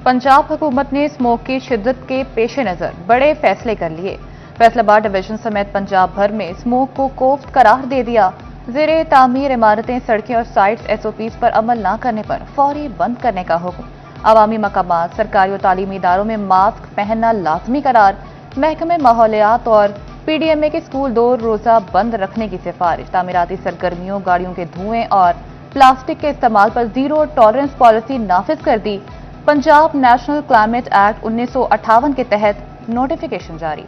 पंजाब हुकूमत ने स्मोक की शिद्दत के पेश नज़र बड़े फैसले कर लिए। फैसलाबाद डिवीजन समेत पंजाब भर में स्मोक को कोफ्त करार दे दिया। ज़ेरे तामीर इमारतें, सड़कें और साइट्स SOPs पर अमल न करने पर फौरी बंद करने का हुक्म। अवामी मकामात, सरकारी और तालीमी इदारों में मास्क पहनना लाजमी करार। महकमे माहौलियात और PDMA के स्कूल 2 रोज़ा बंद रखने की सिफारिश। तामीराती सरगर्मियों, गाड़ियों के धुएं और प्लास्टिक के इस्तेमाल पर जीरो टॉलरेंस पॉलिसी नाफिज कर दी। पंजाब नेशनल क्लाइमेट एक्ट 1958 के तहत नोटिफिकेशन जारी।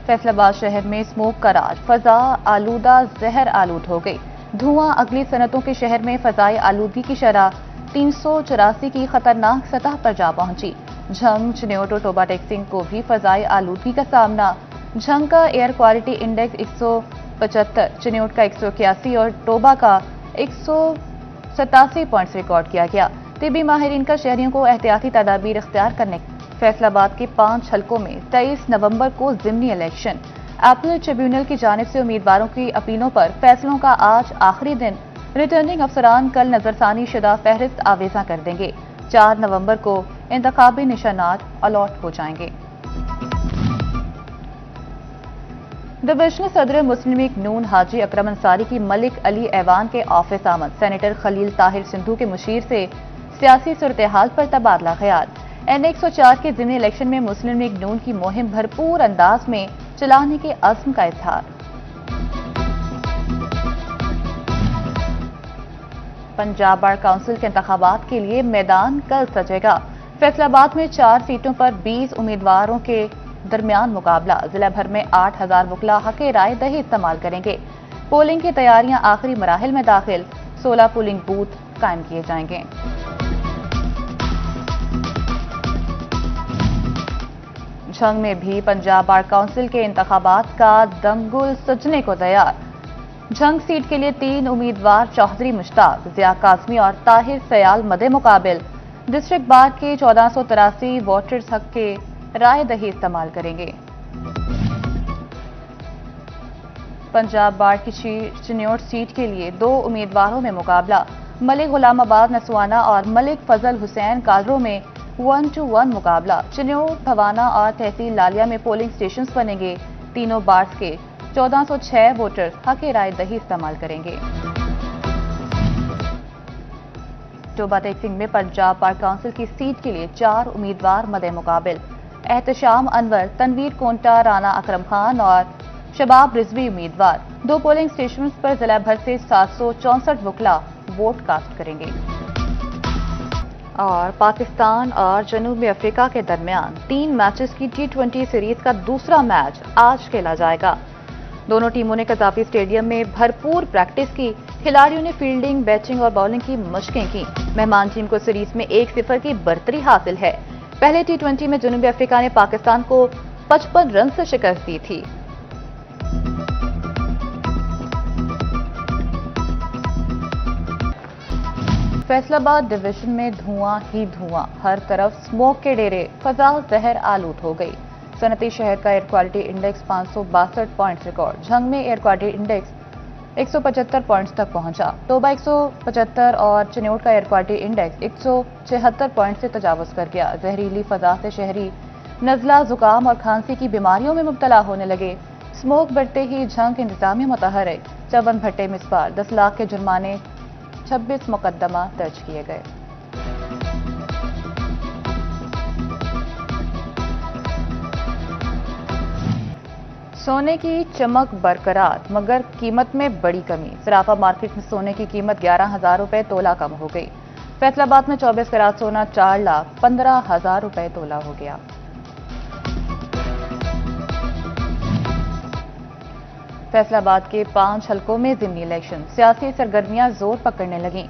फैसलाबाद शहर में स्मोक का राज, फजा आलूदा जहर आलूद हो गई। धुआं अगली सनतों के शहर में फजाई आलूदगी की शरह 384 की खतरनाक सतह पर जा पहुंची। झंग, चिन्योट और टोबा टेक्सिंग को भी फजाई आलूदगी का सामना। झंग का एयर क्वालिटी इंडेक्स 175, चिन्योट का 181 और टोबा का 187 पॉइंट्स रिकॉर्ड किया गया। तिबी माहिरीन का शहरियों को एहतियाती तदाबीर इख्तियार करने। फैसलाबाद के 5 हलकों में 23 नवंबर को ज़िमनी इलेक्शन। एपलेट ट्रिब्यूनल की जानिब से उम्मीदवारों की अपीलों पर फैसलों का आज आखिरी दिन। रिटर्निंग अफसरान कल नजरसानी शुदा फहरिस्त आवेजा कर देंगे। 4 नवंबर को इंतखाबी निशानात अलॉट हो जाएंगे। डिविजनल सदर मुस्लिम लीग नून हाजी अकरम अंसारी की मलिक अली ऐवान के ऑफिस आमद। सेनेटर खलील ताहिर सिंधु के मुशीर से सियासी सूरत-ए-हाल पर तबादला ख्याल। N104 के ज़िमनी इलेक्शन में मुस्लिम लीग नून की मुहिम भरपूर अंदाज में चलाने के अज़्म का इज़हार। पंजाब बार काउंसिल के इंतखाबात के लिए मैदान कल सजेगा। फैसलाबाद में 4 सीटों पर 20 उम्मीदवारों के दरमियान मुकाबला। जिला भर में 8000 वकला हक़ राय दही इस्तेमाल करेंगे। पोलिंग की तैयारियां आखिरी मराहिल में दाखिल। 16 पोलिंग बूथ कायम किए जाएंगे। झंग में भी पंजाब बार काउंसिल के इंतखाबात का दंगुल सजने को तैयार। झंग सीट के लिए 3 उम्मीदवार चौधरी मुश्ताक, जिया काज़मी और ताहिर सयाल मदे मुकाबिल। डिस्ट्रिक्ट बार के 1483 वोटर्स हक के राय दही इस्तेमाल करेंगे। पंजाब बार की चिन्योट सीट के लिए 2 उम्मीदवारों में मुकाबला। मलिक गुलामाबाद नसवाना और मलिक फजल हुसैन कालरो में 1-1 मुकाबला। चिन्योट, भवाना और तहसील लालिया में पोलिंग स्टेशन बनेंगे। तीनों बार्स के 1406 वोटर्स हक़ राय दही इस्तेमाल करेंगे। टोबा टेक्सिंग में पंजाब बार काउंसिल की सीट के लिए 4 उम्मीदवार मदे मुकाबिल। एहतशाम अनवर, तनवीर कोंटा, राना अकरम खान और शबाब रिजवी उम्मीदवार। 2 पोलिंग स्टेशन पर जिला भर से 764 वकला वोट कास्ट करेंगे। और पाकिस्तान और जनूबी अफ्रीका के दरमियान 3 मैचेस की T20 सीरीज का दूसरा मैच आज खेला जाएगा। दोनों टीमों ने कज़ाफी स्टेडियम में भरपूर प्रैक्टिस की। खिलाड़ियों ने फील्डिंग, बैटिंग और बॉलिंग की मशकें की। मेहमान टीम को सीरीज में 1-0 की बढ़तरी हासिल है। पहले T20 में जनूबी अफ्रीका ने पाकिस्तान को 55 रन से शिकस्त दी थी। फैसलाबाद डिवीजन में धुआं ही धुआं, हर तरफ स्मोक के डेरे, फजा जहर आलूद हो गई। सनती शहर का air quality index 562 points record. Jhang में एयर क्वालिटी इंडेक्स 175 पॉइंट्स तक पहुंचा। टोबा 175 और चिन्योट का एयर क्वालिटी इंडेक्स 176 पॉइंट से तजावुज कर गया। जहरीली फजा से शहरी नजला, जुकाम और खांसी की बीमारियों में मुब्तला होने लगे। स्मोक बढ़ते ही झंग इंतजामिया मुतहरक। 54 भट्टे में इस बार 10 लाख के जुर्माने, 26 मुकदमा दर्ज किए गए। सोने की चमक बरकरार मगर कीमत में बड़ी कमी। सराफा मार्केट में सोने की कीमत 11,000 रुपए तोला कम हो गई। फैसलाबाद में 24 कैरात सोना 4,15,000 रुपए तोला हो गया। फैसलाबाद के 5 हलकों में ज़िमनी इलेक्शन। सियासी सरगर्मियां जोर पकड़ने लगीं।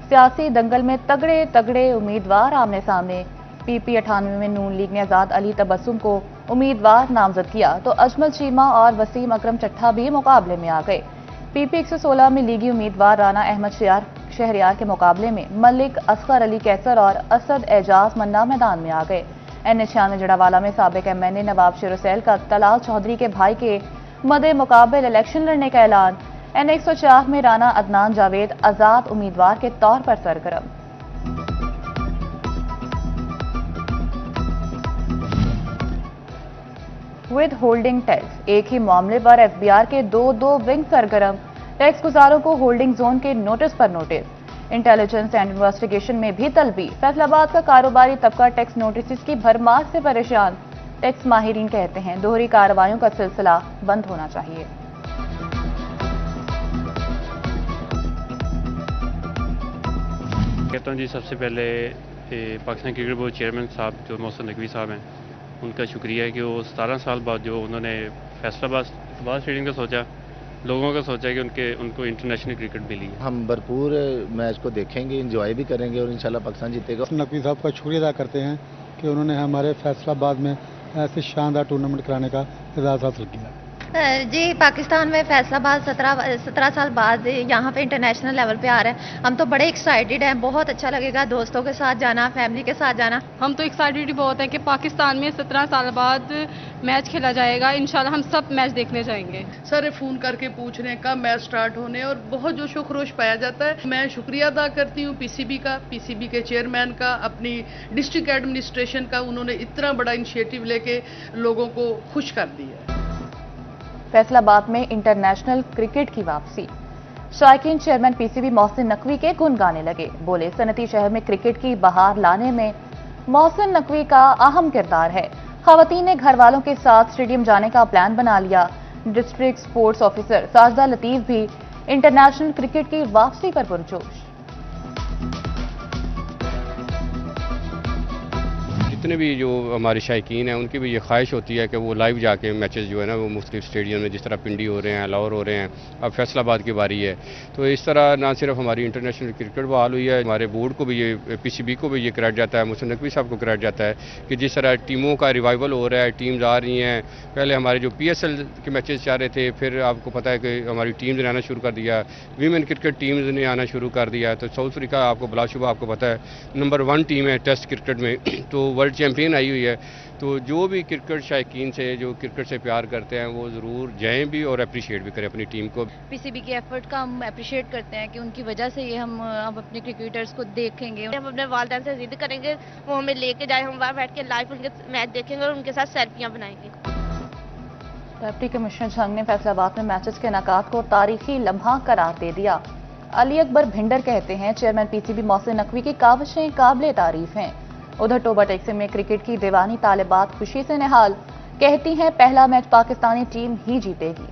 सियासी दंगल में तगड़े तगड़े उम्मीदवार आमने सामने। PP 98 में नून लीग ने आजाद अली तबस्सुम को उम्मीदवार नामजद किया तो अजमल चीमा और वसीम अकरम चट्ठा भी मुकाबले में आ गए। PP 116 में लीगी उम्मीदवार राना अहमद शहरियार के मुकाबले में मलिक असगर अली कैसर और असद एजाज मन्ना मैदान में आ गए। N96 जड़ावाला में साबिक MNA नवाब शेर हुसैन का तलाल चौधरी के भाई के मदे मुकाबले इलेक्शन लड़ने का ऐलान। N104 में राना अदनान जावेद आजाद उम्मीदवार के तौर पर सरगर्म। विद होल्डिंग टैक्स, एक ही मामले पर एफबीआर के दो विंग सरगर्म। टैक्स गुजारों को होल्डिंग जोन के नोटिस पर नोटिस। इंटेलिजेंस एंड इन्वेस्टिगेशन में भी तलबी। फैसलाबाद का कारोबारी तबका टैक्स नोटिस की भरमार से परेशान। टैक्स माहिरीन कहते हैं दोहरी कार्रवाइयों का सिलसिला बंद होना चाहिए। कहता हूँ जी, सबसे पहले पाकिस्तान क्रिकेट बोर्ड चेयरमैन साहब जो मोहसिन नकवी साहब हैं, उनका शुक्रिया है कि वो 17 साल बाद जो उन्होंने फैसलाबाद स्टेडियम का सोचा, लोगों का सोचा कि उनको इंटरनेशनल क्रिकेट मिली है। हम भरपूर मैच को देखेंगे, इंजॉय भी करेंगे और इंशाल्लाह पाकिस्तान जीतेगा। नकवी साहब का शुक्रिया अदा करते हैं कि उन्होंने हमारे फैसलाबाद में ऐसे शानदार टूर्नामेंट कराने का एजाज़ हासिल किया। जी, पाकिस्तान में फैसलाबाद 17 साल बाद यहाँ पे इंटरनेशनल लेवल पे आ रहा है। हम तो बड़े एक्साइटेड हैं, बहुत अच्छा लगेगा दोस्तों के साथ जाना, फैमिली के साथ जाना। हम तो एक्साइटेड ही बहुत हैं कि पाकिस्तान में 17 साल बाद मैच खेला जाएगा। इंशाल्लाह हम सब मैच देखने जाएंगे। सारे फ़ोन करके पूछ रहे हैं कब मैच स्टार्ट होने, और बहुत जोश व खरोश पाया जाता है। मैं शुक्रिया अदा करती हूँ पीसीबी के चेयरमैन का, अपनी डिस्ट्रिक्ट एडमिनिस्ट्रेशन का। उन्होंने इतना बड़ा इनिशिएटिव लेके लोगों को खुश कर दिया। फैसलाबाद में इंटरनेशनल क्रिकेट की वापसी। शायकीन चेयरमैन पीसीबी मोहसिन नकवी के गुण गाने लगे। बोले सनती शहर में क्रिकेट की बहार लाने में मोहसिन नकवी का अहम किरदार है। खवातीन ने घर वालों के साथ स्टेडियम जाने का प्लान बना लिया। District sports officer Sajda Latif भी इंटरनेशनल क्रिकेट की वापसी पर पुरजोश। जितने भी जो हमारे शायकीन हैं उनकी भी ये ख्वाहिश होती है कि वो लाइव जाके मैचेस जो है ना वो मुख्तलिफ स्टेडियम में, जिस तरह पिंडी हो रहे हैं, लाहौर हो रहे हैं, अब फैसलाबाद की बारी है। तो इस तरह ना सिर्फ हमारी इंटरनेशनल क्रिकेट बहाल हुई है, हमारे बोर्ड को भी ये, पीसीबी को भी ये क्रेडिट जाता है, मोहसिन नकवी साहब को क्रेडिट जाता है कि जिस तरह टीमों का रिवाइवल हो रहा है, टीम्स आ रही हैं। पहले हमारे जो PSL के मैचेस जा रहे थे, फिर आपको पता है कि हमारी टीम्स ने आना शुरू कर दिया, वीमेन क्रिकेट टीम्स ने आना शुरू कर दिया। तो साउथ अफ्रीका आपको बिलाशुबा आपको पता है नंबर 1 टीम है टेस्ट क्रिकेट में, तो वर्ल्ड चैम्पियन आई हुई है। तो जो भी क्रिकेट शायकीन से, जो क्रिकेट से प्यार करते हैं, वो ज़रूर जाएं भी और अप्रिशिएट भी करें अपनी टीम को। पीसीबी के एफर्ट का हम अप्रिशिएट करते हैं कि उनकी वजह से ये हम अब अपने क्रिकेटर्स को देखेंगे। हम अपने वालिदैन से जिद करेंगे वो हमें लेके जाए, हम वहाँ बैठ के लाइव उनके मैच देखेंगे और उनके साथ सेल्फियाँ बनाएंगे। डिप्टी कमिश्नर झंग ने फैसलाबाद में मैचेस के इनेकाद को तारीखी लम्हा करार दे दिया। अली अकबर भिंडर कहते हैं चेयरमैन पीसीबी मोहसिन नकवी की काविशें काबिले तारीफ हैं। उधर टोबा टैक्सी में क्रिकेट की दीवानी तालिबात खुशी से निहाल, कहती हैं पहला मैच पाकिस्तानी टीम ही जीतेगी।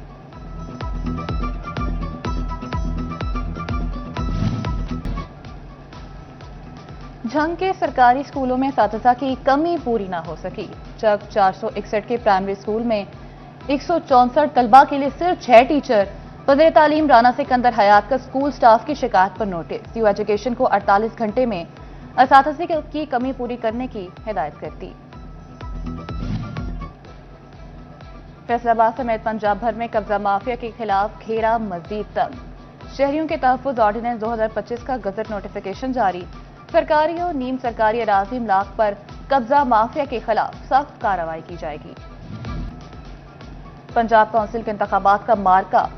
झंग के सरकारी स्कूलों में साथीजा की कमी पूरी न हो सकी। चक 461 के प्राइमरी स्कूल में 164 तलबा के लिए सिर्फ 6 टीचर। वज़ीर तालीम राना सिकंदर हयात का स्कूल स्टाफ की शिकायत पर नोटिस। यू एजुकेशन को 48 घंटे में असातिज़े की कमी पूरी करने की हिदायत करती। फैसलाबाद समेत पंजाब भर में कब्जा माफिया के खिलाफ घेरा मजीद तंग। शहरियों के तहफ़्फ़ुज़ ऑर्डिनेंस 2025 का गजट नोटिफिकेशन जारी। सरकारी और नीम सरकारी अराज़ी इमलाक पर कब्जा माफिया के खिलाफ सख्त कार्रवाई की जाएगी। पंजाब काउंसिल के इंतखाबात का मार्का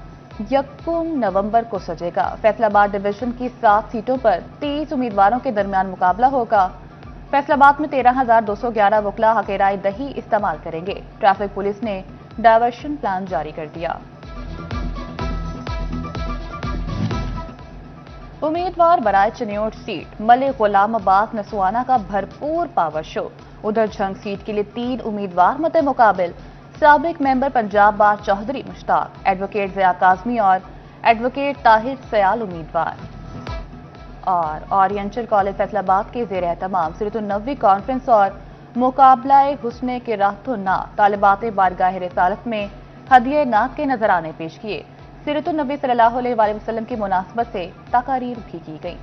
1 नवंबर को सजेगा। फैसलाबाद डिवीजन की 7 सीटों पर 30 उम्मीदवारों के दरमियान मुकाबला होगा। फैसलाबाद में 13,211 वकला हकेराई दही इस्तेमाल करेंगे। ट्रैफिक पुलिस ने डायवर्शन प्लान जारी कर दिया। उम्मीदवार बराए चिन्योट सीट मलिक गुलामाबाद नसवाना का भरपूर पावर शो। उधर झंग सीट के लिए 3 उम्मीदवार मते मुकाबिल। साबिक मेंबर पंजाब बार चौधरी मुश्ताक, एडवोकेट ज़िया काज़मी और एडवोकेट ताहिर सयाल उम्मीदवार। और ओरिएंटल कॉलेज फैसलाबाद के ज़ेर एहतमाम सीरतुन्नबी कॉन्फ्रेंस और मुकाबला हुस्ने के राहतो ना तालिबात बारगाह रिसालत में हदिये नात के नजराने पेश किए। सीरतुन्नबी सल्लल्लाहु अलैहि वसल्लम की मुनासबत से तकारीर भी की गई।